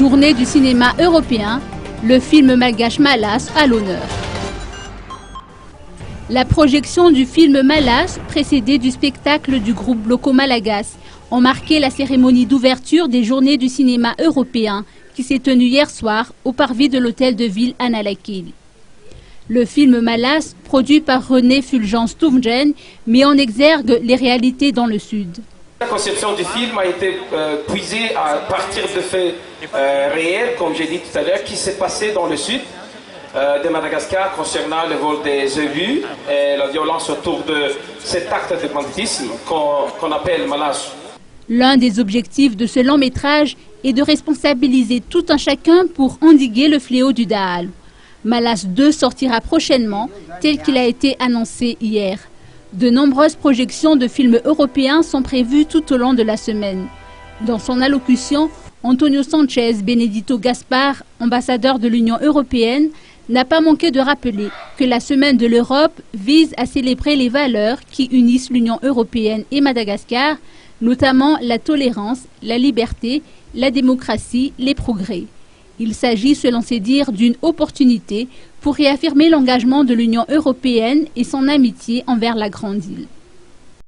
Journée du cinéma européen, le film malgache Malas à l'honneur. La projection du film Malas, précédée du spectacle du groupe Bloco Malagas, ont marqué la cérémonie d'ouverture des Journées du cinéma européen qui s'est tenue hier soir au parvis de l'hôtel de ville Analakil. Le film Malas, produit par René Fulgence Toumgen, met en exergue les réalités dans le Sud. La conception du film a été puisée à partir de faits réels, comme j'ai dit tout à l'heure, qui s'est passé dans le Sud de Madagascar concernant le vol des obus et la violence autour de cet acte de banditisme qu'on appelle Malas. L'un des objectifs de ce long métrage est de responsabiliser tout un chacun pour endiguer le fléau du Dahal. Malas 2 sortira prochainement, tel qu'il a été annoncé hier. De nombreuses projections de films européens sont prévues tout au long de la semaine. Dans son allocution, Antonio Sanchez Benedito Gaspar, ambassadeur de l'Union européenne, n'a pas manqué de rappeler que la Semaine de l'Europe vise à célébrer les valeurs qui unissent l'Union européenne et Madagascar, notamment la tolérance, la liberté, la démocratie, les progrès. Il s'agit, selon ses dires, d'une opportunité pour réaffirmer l'engagement de l'Union européenne et son amitié envers la Grande Île.